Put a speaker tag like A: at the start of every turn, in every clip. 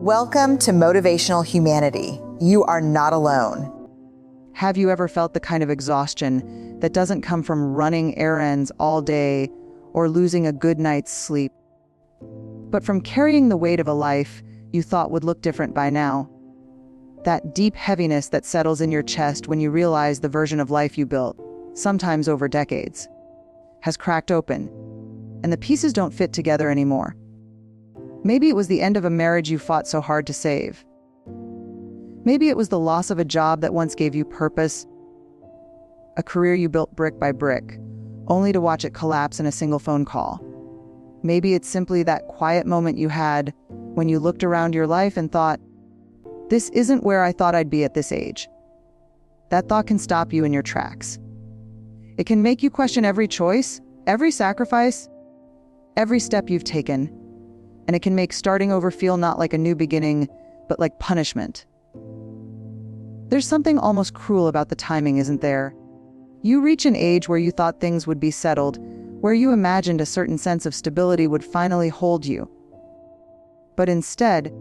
A: Welcome to Motivational Humanity. You are not alone.
B: Have you ever felt the kind of exhaustion that doesn't come from running errands all day or losing a good night's sleep, but from carrying the weight of a life you thought would look different by now? That deep heaviness that settles in your chest when you realize the version of life you built, sometimes over decades, has cracked open, and the pieces don't fit together anymore. Maybe it was the end of a marriage you fought so hard to save. Maybe it was the loss of a job that once gave you purpose, a career you built brick by brick, only to watch it collapse in a single phone call. Maybe it's simply that quiet moment you had when you looked around your life and thought, "This isn't where I thought I'd be at this age." That thought can stop you in your tracks. It can make you question every choice, every sacrifice, every step you've taken. And it can make starting over feel not like a new beginning, but like punishment. There's something almost cruel about the timing, isn't there? You reach an age where you thought things would be settled, where you imagined a certain sense of stability would finally hold you. But instead,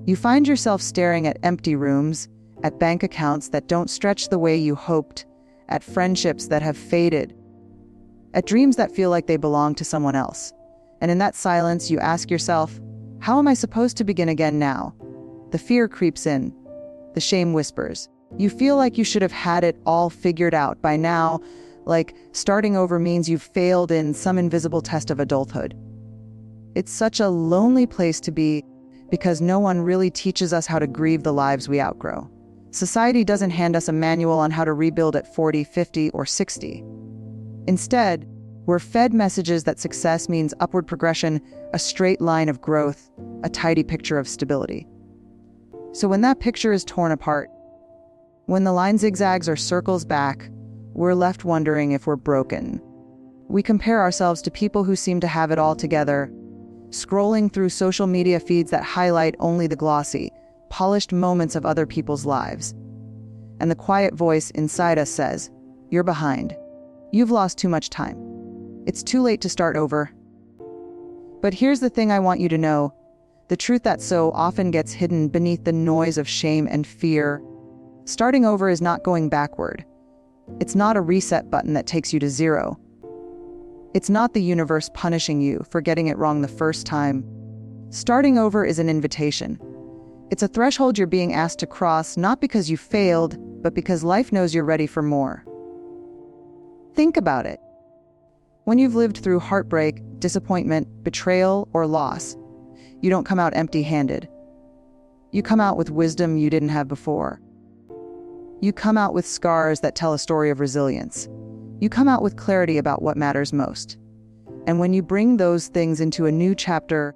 B: you find yourself staring at empty rooms, at bank accounts that don't stretch the way you hoped, at friendships that have faded, at dreams that feel like they belong to someone else. And in that silence, you ask yourself, how am I supposed to begin again now? The fear creeps in. The shame whispers. You feel like you should have had it all figured out by now, like starting over means you've failed in some invisible test of adulthood. It's such a lonely place to be because no one really teaches us how to grieve the lives we outgrow. Society doesn't hand us a manual on how to rebuild at 40, 50, or 60. Instead, we're fed messages that success means upward progression, a straight line of growth, a tidy picture of stability. So when that picture is torn apart, when the line zigzags or circles back, we're left wondering if we're broken. We compare ourselves to people who seem to have it all together, scrolling through social media feeds that highlight only the glossy, polished moments of other people's lives. And the quiet voice inside us says, "You're behind. You've lost too much time. It's too late to start over." But here's the thing I want you to know. The truth that so often gets hidden beneath the noise of shame and fear. Starting over is not going backward. It's not a reset button that takes you to zero. It's not the universe punishing you for getting it wrong the first time. Starting over is an invitation. It's a threshold you're being asked to cross, not because you failed, but because life knows you're ready for more. Think about it. When you've lived through heartbreak, disappointment, betrayal, or loss, you don't come out empty-handed. You come out with wisdom you didn't have before. You come out with scars that tell a story of resilience. You come out with clarity about what matters most. And when you bring those things into a new chapter,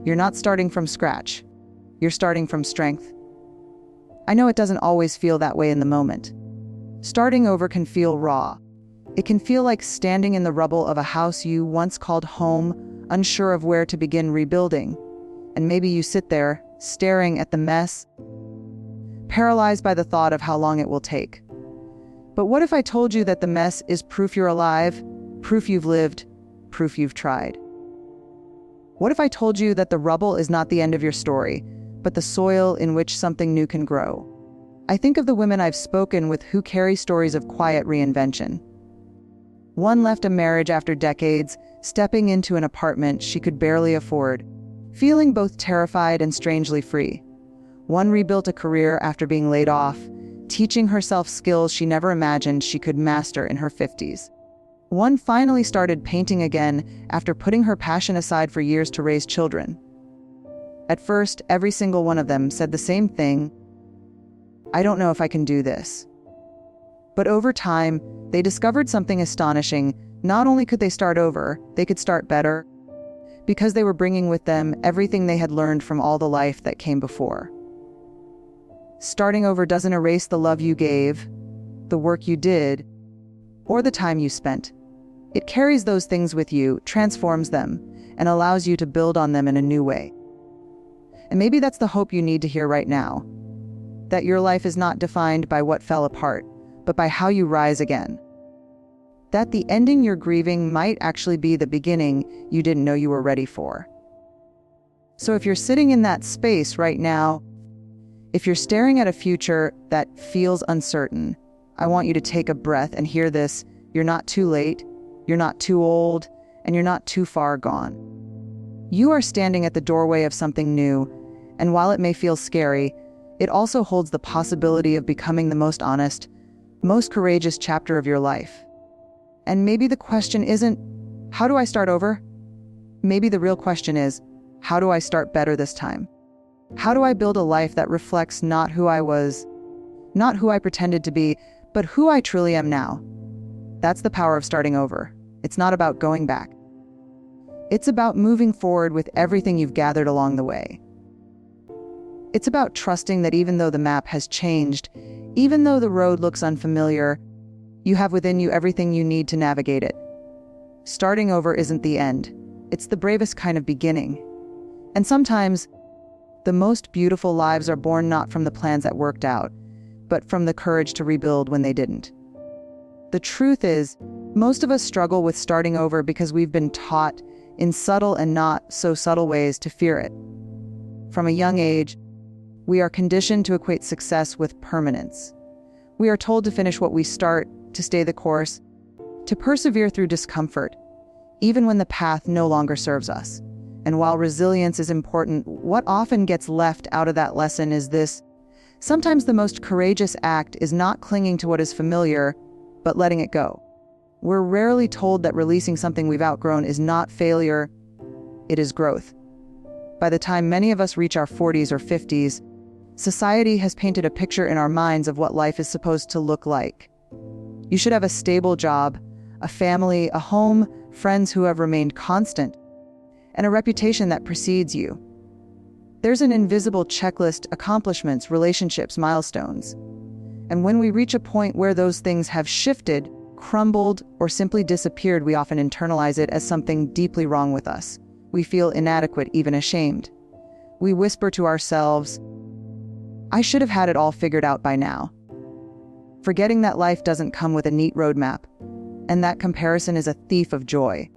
B: you're not starting from scratch. You're starting from strength. I know it doesn't always feel that way in the moment. Starting over can feel raw. It can feel like standing in the rubble of a house you once called home, unsure of where to begin rebuilding. And maybe you sit there, staring at the mess, paralyzed by the thought of how long it will take. But what if I told you that the mess is proof you're alive, proof you've lived, proof you've tried? What if I told you that the rubble is not the end of your story, but the soil in which something new can grow? I think of the women I've spoken with who carry stories of quiet reinvention. One left a marriage after decades, stepping into an apartment she could barely afford, feeling both terrified and strangely free. One rebuilt a career after being laid off, teaching herself skills she never imagined she could master in her 50s. One finally started painting again after putting her passion aside for years to raise children. At first, every single one of them said the same thing: "I don't know if I can do this." But over time, they discovered something astonishing. Not only could they start over, they could start better, because they were bringing with them everything they had learned from all the life that came before. Starting over doesn't erase the love you gave, the work you did, or the time you spent. It carries those things with you, transforms them, and allows you to build on them in a new way. And maybe that's the hope you need to hear right now, that your life is not defined by what fell apart, but by how you rise again. That the ending you're grieving might actually be the beginning you didn't know you were ready for. So if you're sitting in that space right now, if you're staring at a future that feels uncertain, I want you to take a breath and hear this. You're not too late, you're not too old, and you're not too far gone. You are standing at the doorway of something new, and while it may feel scary, it also holds the possibility of becoming the most honest, most courageous chapter of your life. And maybe the question isn't, how do I start over? Maybe the real question is, how do I start better this time? How do I build a life that reflects not who I was, not who I pretended to be, but who I truly am now? That's the power of starting over. It's not about going back. It's about moving forward with everything you've gathered along the way. It's about trusting that even though the map has changed, even though the road looks unfamiliar, you have within you everything you need to navigate it. Starting over isn't the end. It's the bravest kind of beginning. And sometimes, the most beautiful lives are born not from the plans that worked out, but from the courage to rebuild when they didn't. The truth is, most of us struggle with starting over because we've been taught in subtle and not so subtle ways to fear it. From a young age, we are conditioned to equate success with permanence. We are told to finish what we start, to stay the course, to persevere through discomfort, even when the path no longer serves us. And while resilience is important, what often gets left out of that lesson is this: sometimes the most courageous act is not clinging to what is familiar, but letting it go. We're rarely told that releasing something we've outgrown is not failure, it is growth. By the time many of us reach our 40s or 50s, society has painted a picture in our minds of what life is supposed to look like. You should have a stable job, a family, a home, friends who have remained constant, and a reputation that precedes you. There's an invisible checklist: accomplishments, relationships, milestones. And when we reach a point where those things have shifted, crumbled, or simply disappeared, we often internalize it as something deeply wrong with us. We feel inadequate, even ashamed. We whisper to ourselves, I should have had it all figured out by now. Forgetting that life doesn't come with a neat roadmap, and that comparison is a thief of joy.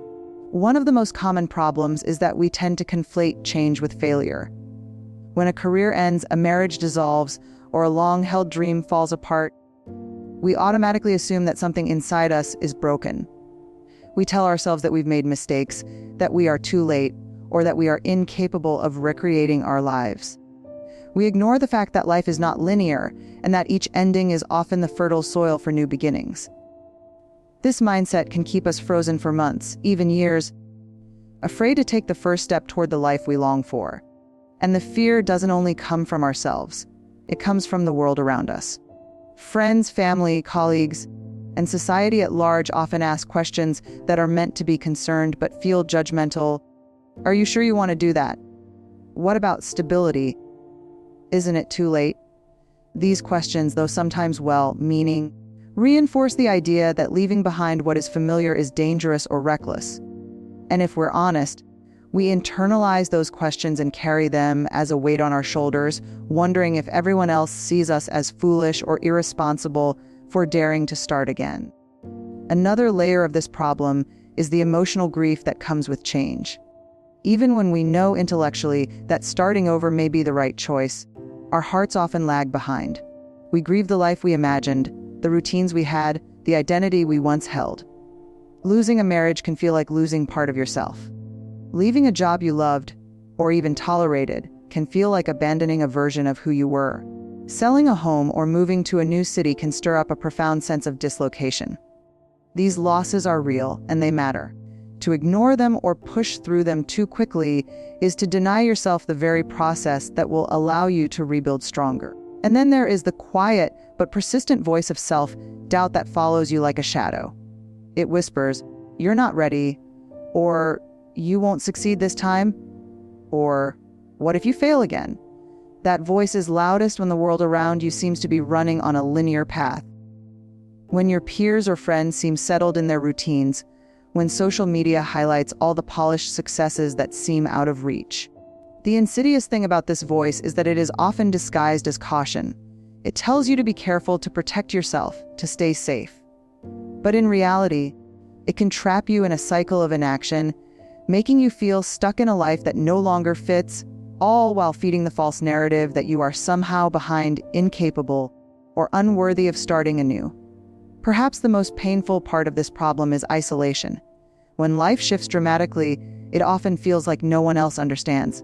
B: One of the most common problems is that we tend to conflate change with failure. When a career ends, a marriage dissolves, or a long-held dream falls apart, we automatically assume that something inside us is broken. We tell ourselves that we've made mistakes, that we are too late, or that we are incapable of recreating our lives. We ignore the fact that life is not linear, and that each ending is often the fertile soil for new beginnings. This mindset can keep us frozen for months, even years, afraid to take the first step toward the life we long for. And the fear doesn't only come from ourselves, it comes from the world around us. Friends, family, colleagues, and society at large often ask questions that are meant to be concerned but feel judgmental. Are you sure you want to do that? What about stability? Isn't it too late? These questions, though sometimes well-meaning, reinforce the idea that leaving behind what is familiar is dangerous or reckless. And if we're honest, we internalize those questions and carry them as a weight on our shoulders, wondering if everyone else sees us as foolish or irresponsible for daring to start again. Another layer of this problem is the emotional grief that comes with change. Even when we know intellectually that starting over may be the right choice, our hearts often lag behind. We grieve the life we imagined, the routines we had, the identity we once held. Losing a marriage can feel like losing part of yourself. Leaving a job you loved, or even tolerated, can feel like abandoning a version of who you were. Selling a home or moving to a new city can stir up a profound sense of dislocation. These losses are real, and they matter. To ignore them or push through them too quickly is to deny yourself the very process that will allow you to rebuild stronger. And then there is the quiet but persistent voice of self-doubt that follows you like a shadow. It whispers, "You're not ready," or "You won't succeed this time," or "What if you fail again?" That voice is loudest when the world around you seems to be running on a linear path. When your peers or friends seem settled in their routines, when social media highlights all the polished successes that seem out of reach. The insidious thing about this voice is that it is often disguised as caution. It tells you to be careful, to protect yourself, to stay safe. But in reality, it can trap you in a cycle of inaction, making you feel stuck in a life that no longer fits, all while feeding the false narrative that you are somehow behind, incapable, or unworthy of starting anew. Perhaps the most painful part of this problem is isolation. When life shifts dramatically, it often feels like no one else understands.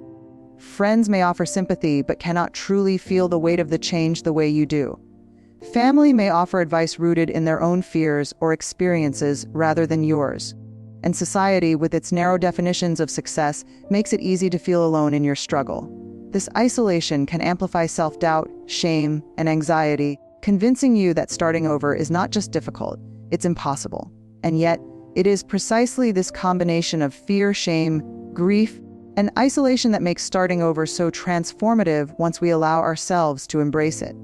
B: Friends may offer sympathy but cannot truly feel the weight of the change the way you do. Family may offer advice rooted in their own fears or experiences rather than yours. And society, with its narrow definitions of success, makes it easy to feel alone in your struggle. This isolation can amplify self-doubt, shame, and anxiety, convincing you that starting over is not just difficult, it's impossible. And yet, it is precisely this combination of fear, shame, grief, and isolation that makes starting over so transformative once we allow ourselves to embrace it.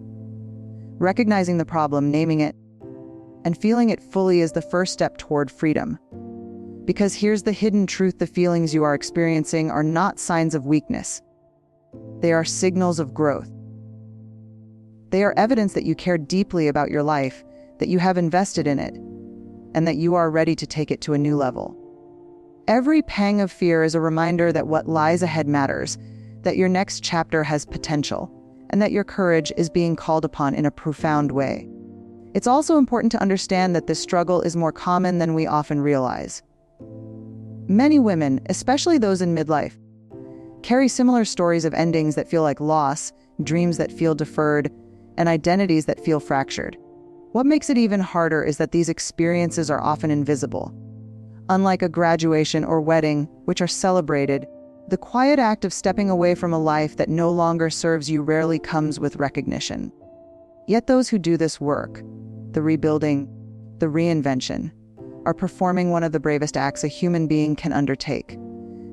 B: Recognizing the problem, naming it, and feeling it fully is the first step toward freedom. Because here's the hidden truth: the feelings you are experiencing are not signs of weakness. They are signals of growth. They are evidence that you care deeply about your life, that you have invested in it, and that you are ready to take it to a new level. Every pang of fear is a reminder that what lies ahead matters, that your next chapter has potential, and that your courage is being called upon in a profound way. It's also important to understand that this struggle is more common than we often realize. Many women, especially those in midlife, carry similar stories of endings that feel like loss, dreams that feel deferred, and identities that feel fractured. What makes it even harder is that these experiences are often invisible. Unlike a graduation or wedding, which are celebrated, the quiet act of stepping away from a life that no longer serves you rarely comes with recognition. Yet those who do this work, the rebuilding, the reinvention, are performing one of the bravest acts a human being can undertake.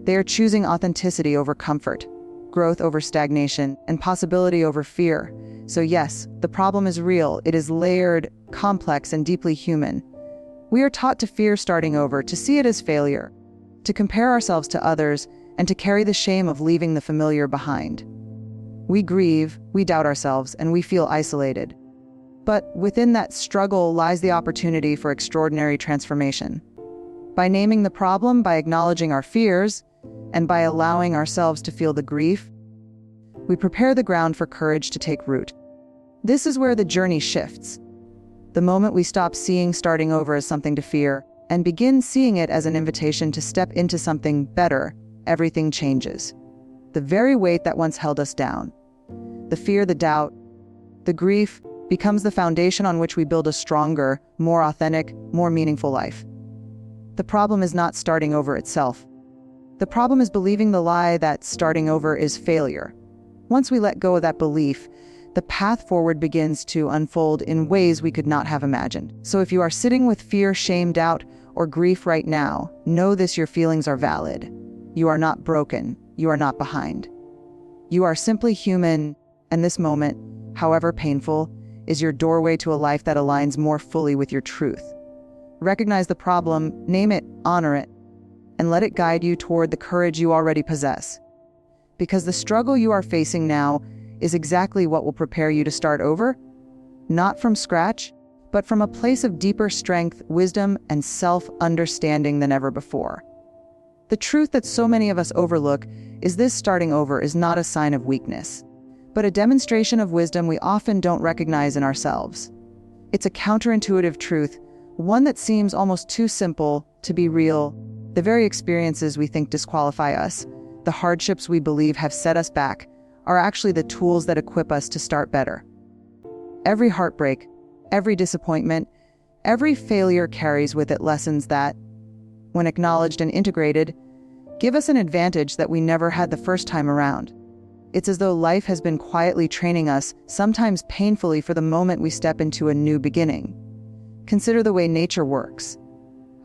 B: They are choosing authenticity over comfort, growth over stagnation, and possibility over fear. So yes, the problem is real. It is layered, complex, and deeply human. We are taught to fear starting over, to see it as failure, to compare ourselves to others, and to carry the shame of leaving the familiar behind. We grieve, we doubt ourselves, and we feel isolated. But within that struggle lies the opportunity for extraordinary transformation. By naming the problem, by acknowledging our fears, and by allowing ourselves to feel the grief, we prepare the ground for courage to take root. This is where the journey shifts. The moment we stop seeing starting over as something to fear and begin seeing it as an invitation to step into something better, everything changes. The very weight that once held us down, the fear, the doubt, the grief, becomes the foundation on which we build a stronger, more authentic, more meaningful life. The problem is not starting over itself. The problem is believing the lie that starting over is failure. Once we let go of that belief, the path forward begins to unfold in ways we could not have imagined. So if you are sitting with fear, shame, doubt, or grief right now, know this: your feelings are valid. You are not broken. You are not behind. You are simply human, and this moment, however painful, is your doorway to a life that aligns more fully with your truth. Recognize the problem, name it, honor it, and let it guide you toward the courage you already possess. Because the struggle you are facing now is exactly what will prepare you to start over, not from scratch, but from a place of deeper strength, wisdom, and self-understanding than ever before. The truth that so many of us overlook is this: starting over is not a sign of weakness, but a demonstration of wisdom we often don't recognize in ourselves. It's a counterintuitive truth, one that seems almost too simple to be real. The very experiences we think disqualify us, the hardships we believe have set us back, are actually the tools that equip us to start better. Every heartbreak, every disappointment, every failure carries with it lessons that, when acknowledged and integrated, give us an advantage that we never had the first time around. It's as though life has been quietly training us, sometimes painfully, for the moment we step into a new beginning. Consider the way nature works.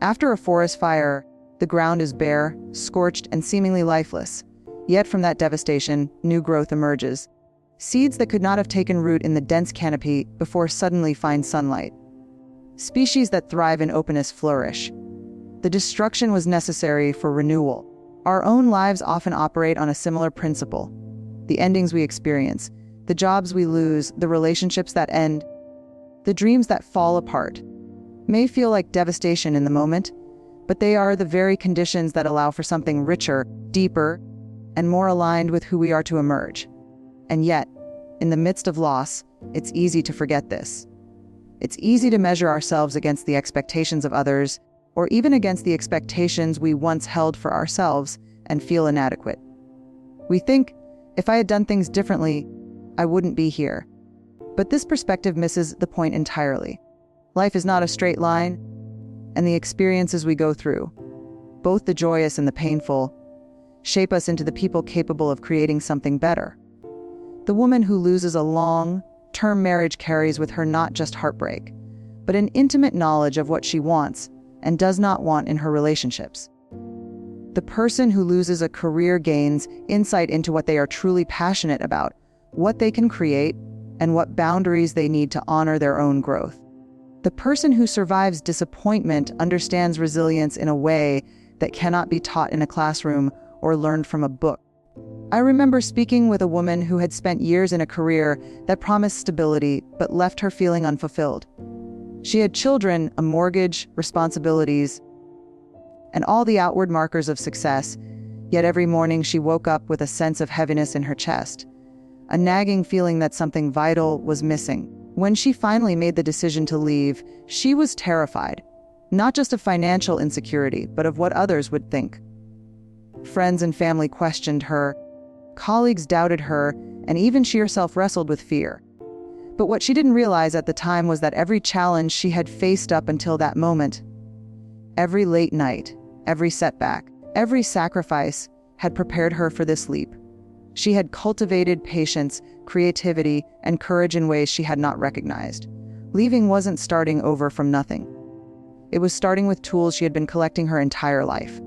B: After a forest fire, the ground is bare, scorched, and seemingly lifeless. Yet from that devastation, new growth emerges. Seeds that could not have taken root in the dense canopy before suddenly find sunlight. Species that thrive in openness flourish. The destruction was necessary for renewal. Our own lives often operate on a similar principle. The endings we experience, the jobs we lose, the relationships that end, the dreams that fall apart, may feel like devastation in the moment, but they are the very conditions that allow for something richer, deeper, and more aligned with who we are to emerge. And yet, in the midst of loss, it's easy to forget this. It's easy to measure ourselves against the expectations of others, or even against the expectations we once held for ourselves, and feel inadequate. We think, if I had done things differently, I wouldn't be here. But this perspective misses the point entirely. Life is not a straight line, and the experiences we go through, both the joyous and the painful, shape us into the people capable of creating something better. The woman who loses a long-term marriage carries with her not just heartbreak, but an intimate knowledge of what she wants and does not want in her relationships. The person who loses a career gains insight into what they are truly passionate about, what they can create, and what boundaries they need to honor their own growth. The person who survives disappointment understands resilience in a way that cannot be taught in a classroom or learned from a book. I remember speaking with a woman who had spent years in a career that promised stability but left her feeling unfulfilled. She had children, a mortgage, responsibilities, and all the outward markers of success, yet every morning she woke up with a sense of heaviness in her chest, a nagging feeling that something vital was missing. When she finally made the decision to leave, she was terrified, not just of financial insecurity, but of what others would think. Friends and family questioned her, colleagues doubted her, and even she herself wrestled with fear. But what she didn't realize at the time was that every challenge she had faced up until that moment, every late night, every setback, every sacrifice had prepared her for this leap. She had cultivated patience, creativity, and courage in ways she had not recognized. Leaving wasn't starting over from nothing. It was starting with tools she had been collecting her entire life.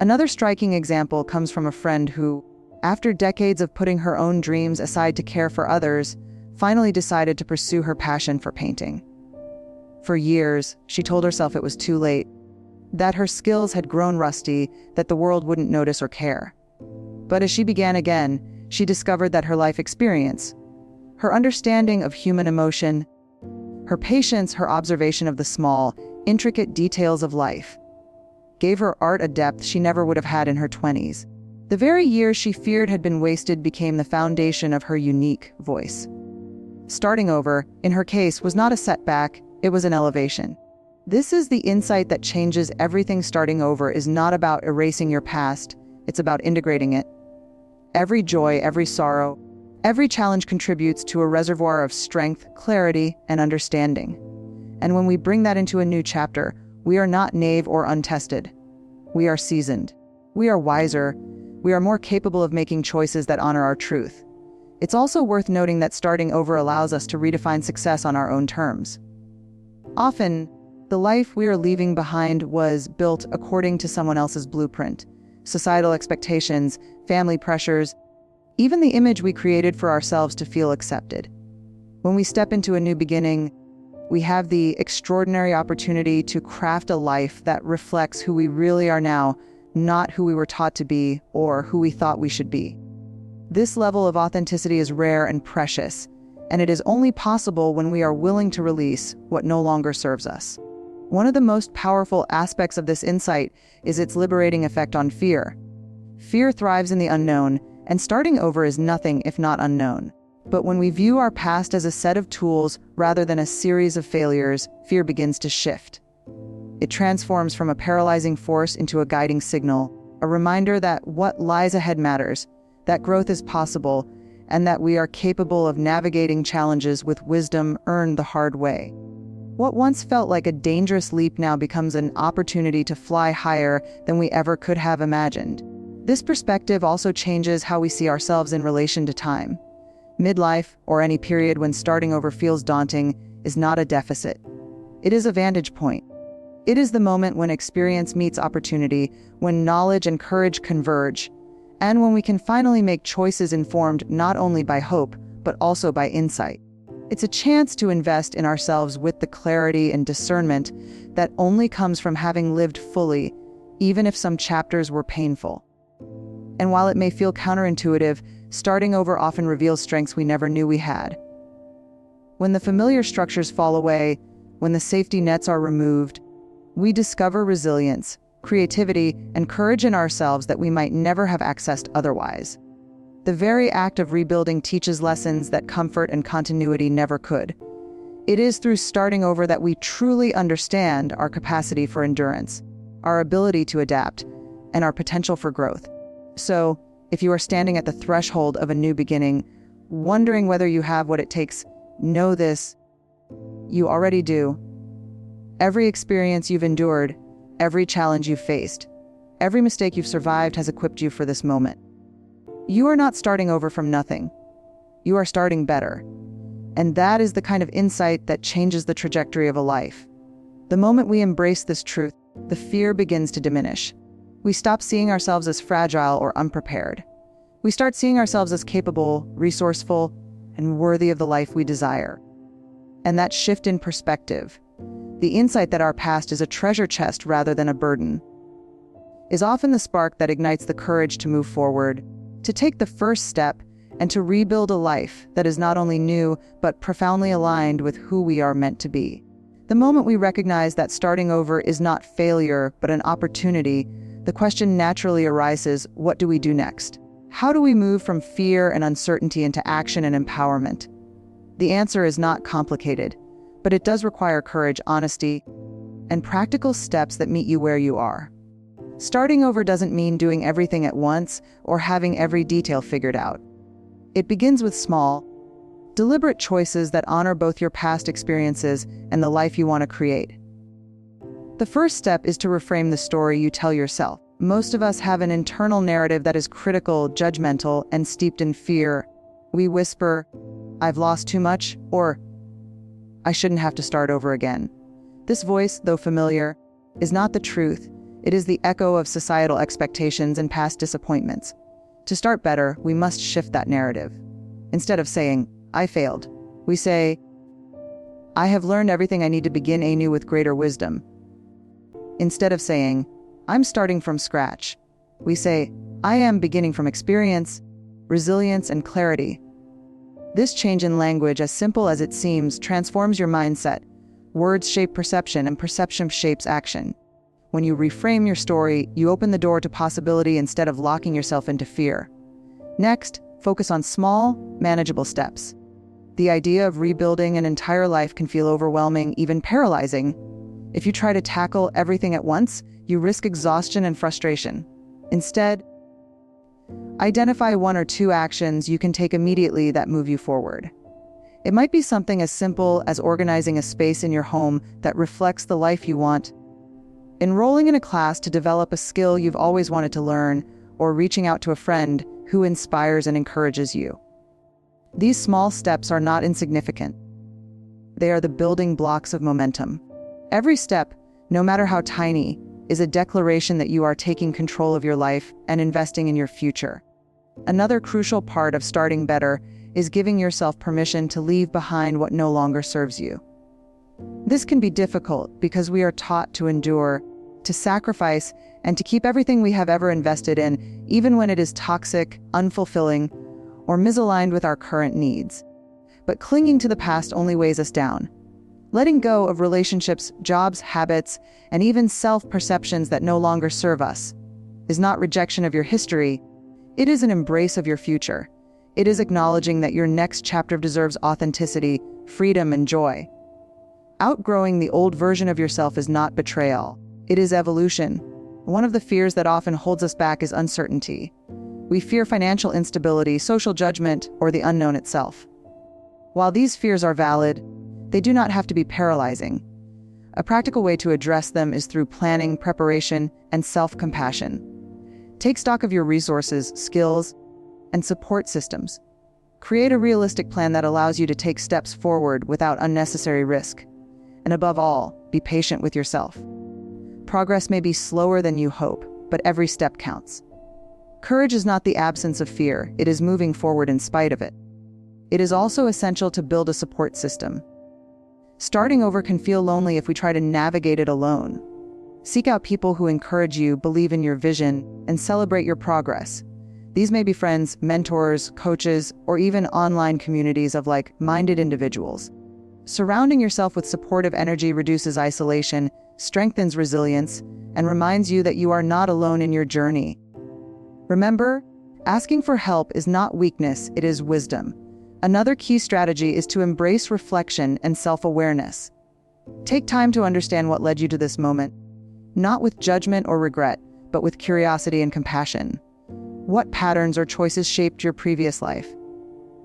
B: Another striking example comes from a friend who, after decades of putting her own dreams aside to care for others, finally decided to pursue her passion for painting. For years, she told herself it was too late, that her skills had grown rusty, that the world wouldn't notice or care. But as she began again, she discovered that her life experience, her understanding of human emotion, her patience, her observation of the small, intricate details of life, gave her art a depth she never would have had in her 20s. The very years she feared had been wasted became the foundation of her unique voice. Starting over, in her case, was not a setback, it was an elevation. This is the insight that changes everything. Starting over is not about erasing your past, it's about integrating it. Every joy, every sorrow, every challenge contributes to a reservoir of strength, clarity, and understanding. And when we bring that into a new chapter, we are not naive or untested. We are seasoned. We are wiser. We are more capable of making choices that honor our truth. It's also worth noting that starting over allows us to redefine success on our own terms. Often, the life we are leaving behind was built according to someone else's blueprint. Societal expectations, family pressures, even the image we created for ourselves to feel accepted. When we step into a new beginning, we have the extraordinary opportunity to craft a life that reflects who we really are now, not who we were taught to be or who we thought we should be. This level of authenticity is rare and precious, and it is only possible when we are willing to release what no longer serves us. One of the most powerful aspects of this insight is its liberating effect on fear. Fear thrives in the unknown, and starting over is nothing if not unknown. But when we view our past as a set of tools rather than a series of failures, fear begins to shift. It transforms from a paralyzing force into a guiding signal, a reminder that what lies ahead matters, that growth is possible, and that we are capable of navigating challenges with wisdom earned the hard way. What once felt like a dangerous leap now becomes an opportunity to fly higher than we ever could have imagined. This perspective also changes how we see ourselves in relation to time. Midlife, or any period when starting over feels daunting, is not a deficit. It is a vantage point. It is the moment when experience meets opportunity, when knowledge and courage converge, and when we can finally make choices informed not only by hope, but also by insight. It's a chance to invest in ourselves with the clarity and discernment that only comes from having lived fully, even if some chapters were painful. And while it may feel counterintuitive, starting over often reveals strengths we never knew we had. When the familiar structures fall away, when the safety nets are removed, we discover resilience, creativity, and courage in ourselves that we might never have accessed otherwise. The very act of rebuilding teaches lessons that comfort and continuity never could. It is through starting over that we truly understand our capacity for endurance, our ability to adapt, and our potential for growth. So, if you are standing at the threshold of a new beginning, wondering whether you have what it takes, know this: you already do. Every experience you've endured, every challenge you've faced, every mistake you've survived has equipped you for this moment. You are not starting over from nothing. You are starting better. And that is the kind of insight that changes the trajectory of a life. The moment we embrace this truth, the fear begins to diminish. We stop seeing ourselves as fragile or unprepared. We start seeing ourselves as capable, resourceful, and worthy of the life we desire. And that shift in perspective, the insight that our past is a treasure chest rather than a burden, is often the spark that ignites the courage to move forward, to take the first step, and to rebuild a life that is not only new, but profoundly aligned with who we are meant to be. The moment we recognize that starting over is not failure, but an opportunity, the question naturally arises: what do we do next? How do we move from fear and uncertainty into action and empowerment? The answer is not complicated, but it does require courage, honesty, and practical steps that meet you where you are. Starting over doesn't mean doing everything at once or having every detail figured out. It begins with small, deliberate choices that honor both your past experiences and the life you want to create. The first step is to reframe the story you tell yourself. Most of us have an internal narrative that is critical, judgmental, and steeped in fear. We whisper, "I've lost too much," or "I shouldn't have to start over again." This voice, though familiar, is not the truth. It is the echo of societal expectations and past disappointments. To start better, we must shift that narrative. Instead of saying, "I failed," we say, "I have learned everything I need to begin anew with greater wisdom." Instead of saying, "I'm starting from scratch," we say, "I am beginning from experience, resilience, and clarity." This change in language, as simple as it seems, transforms your mindset. Words shape perception, and perception shapes action. When you reframe your story, you open the door to possibility instead of locking yourself into fear. Next, focus on small, manageable steps. The idea of rebuilding an entire life can feel overwhelming, even paralyzing. If you try to tackle everything at once, you risk exhaustion and frustration. Instead, identify one or two actions you can take immediately that move you forward. It might be something as simple as organizing a space in your home that reflects the life you want, enrolling in a class to develop a skill you've always wanted to learn, or reaching out to a friend who inspires and encourages you. These small steps are not insignificant. They are the building blocks of momentum. Every step, no matter how tiny, is a declaration that you are taking control of your life and investing in your future. Another crucial part of starting better is giving yourself permission to leave behind what no longer serves you. This can be difficult because we are taught to endure, to sacrifice, and to keep everything we have ever invested in, even when it is toxic, unfulfilling, or misaligned with our current needs. But clinging to the past only weighs us down. Letting go of relationships, jobs, habits, and even self-perceptions that no longer serve us is not rejection of your history. It is an embrace of your future. It is acknowledging that your next chapter deserves authenticity, freedom, and joy. Outgrowing the old version of yourself is not betrayal. It is evolution. One of the fears that often holds us back is uncertainty. We fear financial instability, social judgment, or the unknown itself. While these fears are valid, they do not have to be paralyzing. A practical way to address them is through planning, preparation, and self-compassion. Take stock of your resources, skills, and support systems. Create a realistic plan that allows you to take steps forward without unnecessary risk. And above all, be patient with yourself. Progress may be slower than you hope, but every step counts. Courage is not the absence of fear, it is moving forward in spite of it. It is also essential to build a support system. Starting over can feel lonely if we try to navigate it alone. Seek out people who encourage you, believe in your vision, and celebrate your progress. These may be friends, mentors, coaches, or even online communities of like-minded individuals. Surrounding yourself with supportive energy reduces isolation, strengthens resilience, and reminds you that you are not alone in your journey. Remember, asking for help is not weakness, it is wisdom. Another key strategy is to embrace reflection and self-awareness. Take time to understand what led you to this moment, not with judgment or regret, but with curiosity and compassion. What patterns or choices shaped your previous life?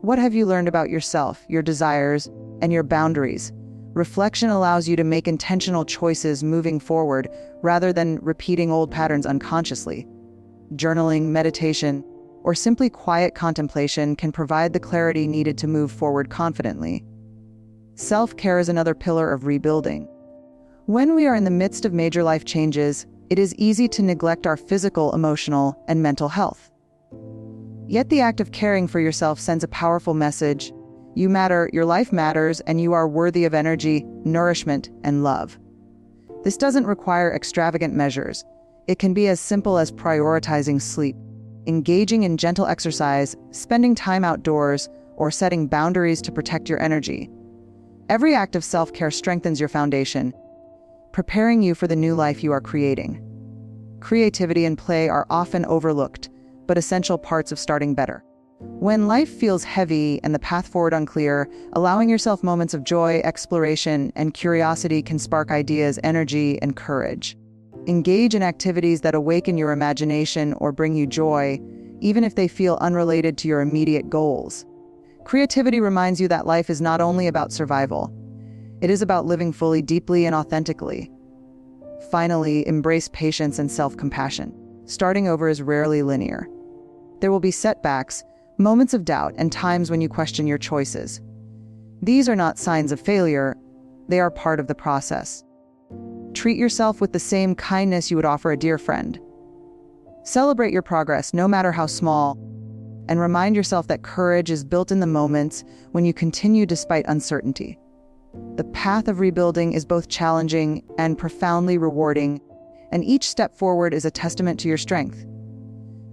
B: What have you learned about yourself, your desires, and your boundaries? Reflection allows you to make intentional choices moving forward rather than repeating old patterns unconsciously. Journaling, meditation, or simply quiet contemplation can provide the clarity needed to move forward confidently. Self-care is another pillar of rebuilding. When we are in the midst of major life changes, it is easy to neglect our physical, emotional, and mental health. Yet the act of caring for yourself sends a powerful message. You matter, your life matters, and you are worthy of energy, nourishment, and love. This doesn't require extravagant measures. It can be as simple as prioritizing sleep, engaging in gentle exercise, spending time outdoors, or setting boundaries to protect your energy. Every act of self-care strengthens your foundation, preparing you for the new life you are creating. Creativity and play are often overlooked, but essential parts of starting better. When life feels heavy and the path forward unclear, allowing yourself moments of joy, exploration, and curiosity can spark ideas, energy, and courage. Engage in activities that awaken your imagination or bring you joy, even if they feel unrelated to your immediate goals. Creativity reminds you that life is not only about survival. It is about living fully, deeply, and authentically. Finally, embrace patience and self-compassion. Starting over is rarely linear. There will be setbacks, moments of doubt, and times when you question your choices. These are not signs of failure, they are part of the process. Treat yourself with the same kindness you would offer a dear friend. Celebrate your progress, no matter how small, and remind yourself that courage is built in the moments when you continue despite uncertainty. The path of rebuilding is both challenging and profoundly rewarding, and each step forward is a testament to your strength.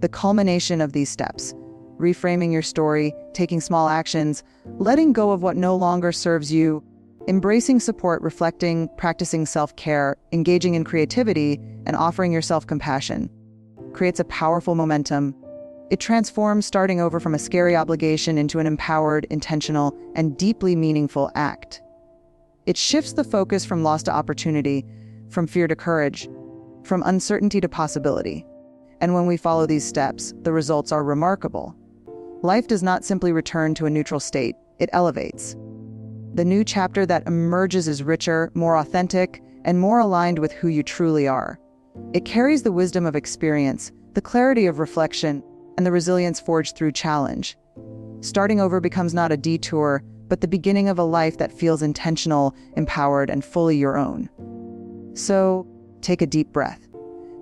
B: The culmination of these steps, reframing your story, taking small actions, letting go of what no longer serves you, embracing support, reflecting, practicing self-care, engaging in creativity, and offering yourself compassion, creates a powerful momentum. It transforms starting over from a scary obligation into an empowered, intentional, and deeply meaningful act. It shifts the focus from loss to opportunity, from fear to courage, from uncertainty to possibility. And when we follow these steps, the results are remarkable. Life does not simply return to a neutral state, it elevates. The new chapter that emerges is richer, more authentic, and more aligned with who you truly are. It carries the wisdom of experience, the clarity of reflection, and the resilience forged through challenge. Starting over becomes not a detour, but the beginning of a life that feels intentional, empowered, and fully your own. So, take a deep breath.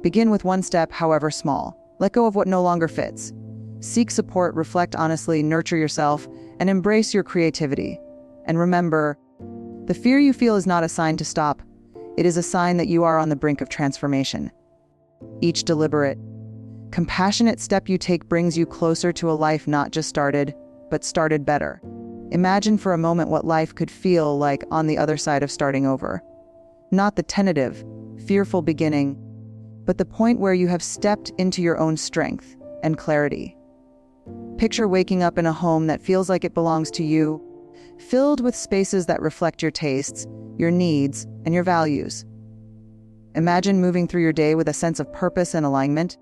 B: Begin with one step, however small. Let go of what no longer fits. Seek support, reflect honestly, nurture yourself, and embrace your creativity. And remember, the fear you feel is not a sign to stop. It is a sign that you are on the brink of transformation. Each deliberate, compassionate step you take brings you closer to a life not just started, but started better. Imagine for a moment what life could feel like on the other side of starting over. Not the tentative, fearful beginning, but the point where you have stepped into your own strength and clarity. Picture waking up in a home that feels like it belongs to you, filled with spaces that reflect your tastes, your needs, and your values. Imagine moving through your day with a sense of purpose and alignment,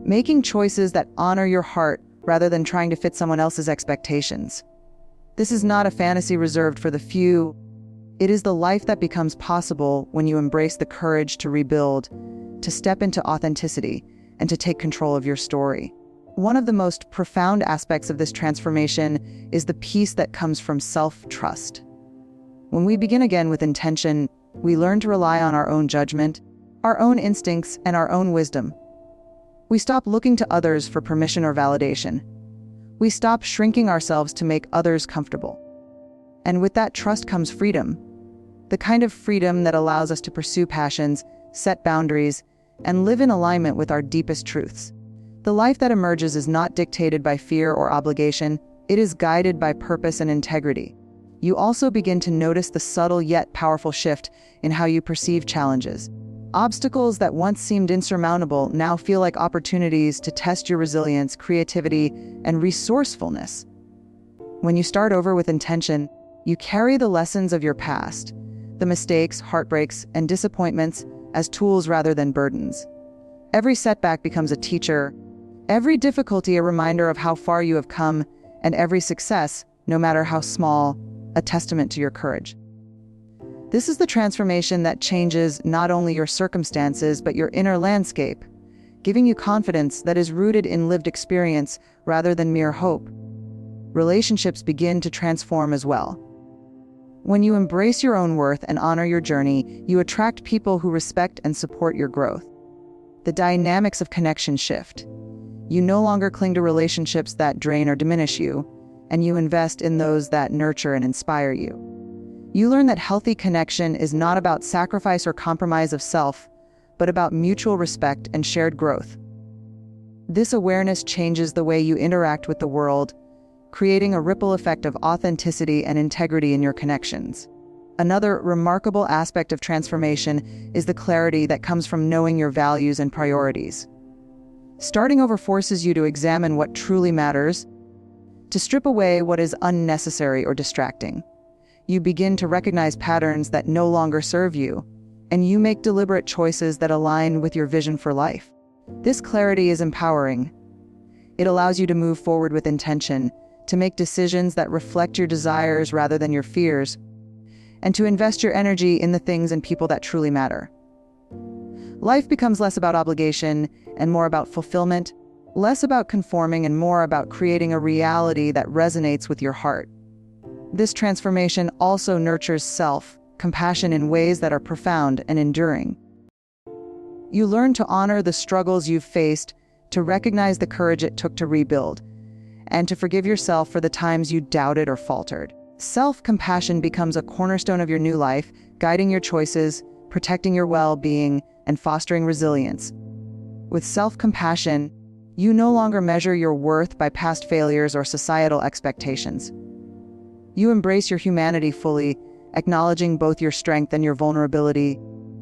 B: making choices that honor your heart rather than trying to fit someone else's expectations. This is not a fantasy reserved for the few. It is the life that becomes possible when you embrace the courage to rebuild, to step into authenticity, and to take control of your story. One of the most profound aspects of this transformation is the peace that comes from self-trust. When we begin again with intention, we learn to rely on our own judgment, our own instincts, and our own wisdom. We stop looking to others for permission or validation. We stop shrinking ourselves to make others comfortable. And with that trust comes freedom. The kind of freedom that allows us to pursue passions, set boundaries, and live in alignment with our deepest truths. The life that emerges is not dictated by fear or obligation, it is guided by purpose and integrity. You also begin to notice the subtle yet powerful shift in how you perceive challenges. Obstacles that once seemed insurmountable now feel like opportunities to test your resilience, creativity, and resourcefulness. When you start over with intention, you carry the lessons of your past, the mistakes, heartbreaks, and disappointments as tools rather than burdens. Every setback becomes a teacher, every difficulty a reminder of how far you have come, and every success, no matter how small, a testament to your courage. This is the transformation that changes not only your circumstances, but your inner landscape, giving you confidence that is rooted in lived experience rather than mere hope. Relationships begin to transform as well. When you embrace your own worth and honor your journey, you attract people who respect and support your growth. The dynamics of connection shift. You no longer cling to relationships that drain or diminish you, and you invest in those that nurture and inspire you. You learn that healthy connection is not about sacrifice or compromise of self, but about mutual respect and shared growth. This awareness changes the way you interact with the world, creating a ripple effect of authenticity and integrity in your connections. Another remarkable aspect of transformation is the clarity that comes from knowing your values and priorities. Starting over forces you to examine what truly matters, to strip away what is unnecessary or distracting. You begin to recognize patterns that no longer serve you, and you make deliberate choices that align with your vision for life. This clarity is empowering. It allows you to move forward with intention, to make decisions that reflect your desires rather than your fears, and to invest your energy in the things and people that truly matter. Life becomes less about obligation and more about fulfillment, less about conforming and more about creating a reality that resonates with your heart. This transformation also nurtures self-compassion in ways that are profound and enduring. You learn to honor the struggles you've faced, to recognize the courage it took to rebuild, and to forgive yourself for the times you doubted or faltered. Self-compassion becomes a cornerstone of your new life, guiding your choices, protecting your well-being, and fostering resilience. With self-compassion, you no longer measure your worth by past failures or societal expectations. You embrace your humanity fully, acknowledging both your strength and your vulnerability,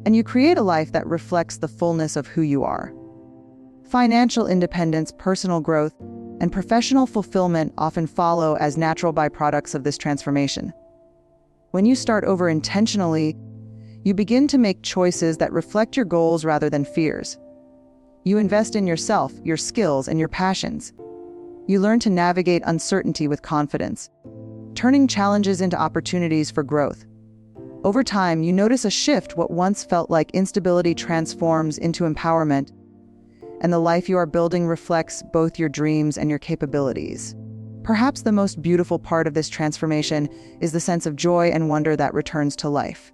B: and you create a life that reflects the fullness of who you are. Financial independence, personal growth, and professional fulfillment often follow as natural byproducts of this transformation. When you start over intentionally, you begin to make choices that reflect your goals rather than fears. You invest in yourself, your skills, and your passions. You learn to navigate uncertainty with confidence, turning challenges into opportunities for growth. Over time, you notice a shift. What once felt like instability transforms into empowerment, and the life you are building reflects both your dreams and your capabilities. Perhaps the most beautiful part of this transformation is the sense of joy and wonder that returns to life.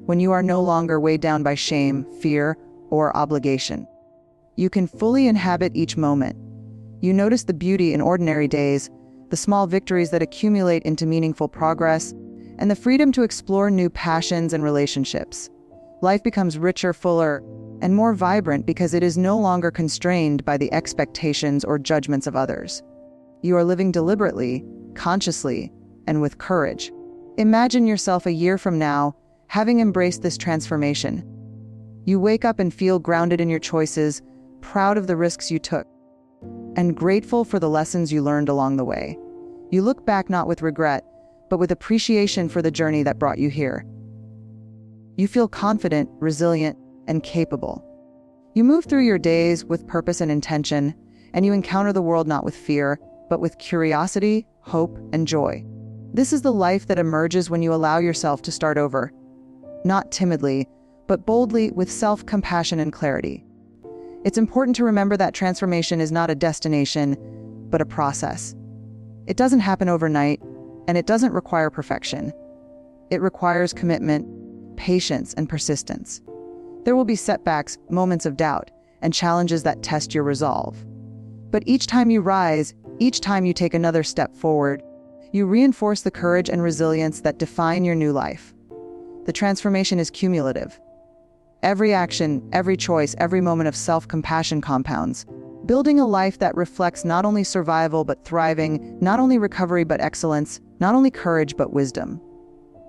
B: When you are no longer weighed down by shame, fear, or obligation, you can fully inhabit each moment. You notice the beauty in ordinary days, the small victories that accumulate into meaningful progress, and the freedom to explore new passions and relationships. Life becomes richer, fuller, and more vibrant because it is no longer constrained by the expectations or judgments of others. You are living deliberately, consciously, and with courage. Imagine yourself a year from now, having embraced this transformation. You wake up and feel grounded in your choices, proud of the risks you took, and grateful for the lessons you learned along the way. You look back not with regret, but with appreciation for the journey that brought you here. You feel confident, resilient, and capable. You move through your days with purpose and intention, and you encounter the world not with fear, but with curiosity, hope, and joy. This is the life that emerges when you allow yourself to start over, not timidly, but boldly, with self-compassion and clarity. It's important to remember that transformation is not a destination, but a process. It doesn't happen overnight, and it doesn't require perfection. It requires commitment, patience, and persistence. There will be setbacks, moments of doubt, and challenges that test your resolve. But each time you rise, each time you take another step forward, you reinforce the courage and resilience that define your new life. The transformation is cumulative. Every action, every choice, every moment of self-compassion compounds, building a life that reflects not only survival but thriving, not only recovery but excellence, not only courage but wisdom.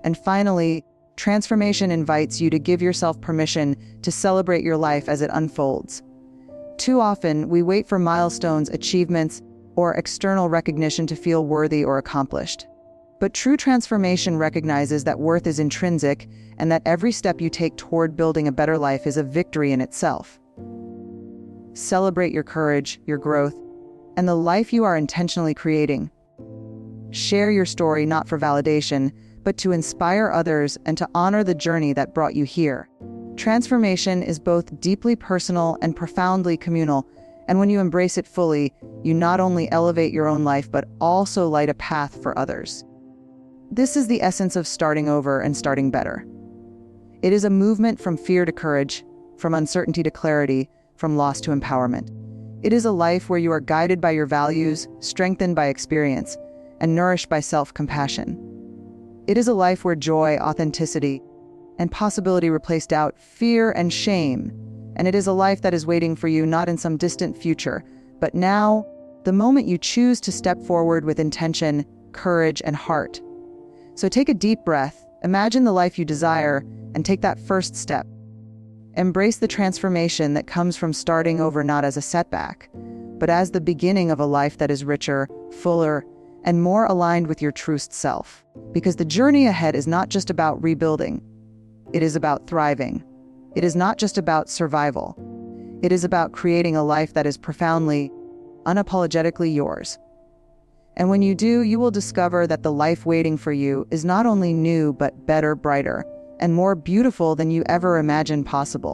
B: And finally, Transformation invites you to give yourself permission to celebrate your life as it unfolds. Too often, we wait for milestones, achievements, or external recognition to feel worthy or accomplished. But true transformation recognizes that worth is intrinsic and that every step you take toward building a better life is a victory in itself. Celebrate your courage, your growth, and the life you are intentionally creating. Share your story not for validation, but to inspire others and to honor the journey that brought you here. Transformation is both deeply personal and profoundly communal, and when you embrace it fully, you not only elevate your own life but also light a path for others. This is the essence of starting over and starting better. It is a movement from fear to courage, from uncertainty to clarity, from loss to empowerment. It is a life where you are guided by your values, strengthened by experience, and nourished by self-compassion. It is a life where joy, authenticity, and possibility replace doubt, fear, and shame. And it is a life that is waiting for you not in some distant future, but now, the moment you choose to step forward with intention, courage, and heart. So take a deep breath, imagine the life you desire, and take that first step. Embrace the transformation that comes from starting over not as a setback, but as the beginning of a life that is richer, fuller, and more aligned with your truest self. Because the journey ahead is not just about rebuilding, it is about thriving. It is not just about survival. It is about creating a life that is profoundly, unapologetically yours. And when you do, you will discover that the life waiting for you is not only new, but better, brighter, and more beautiful than you ever imagined possible.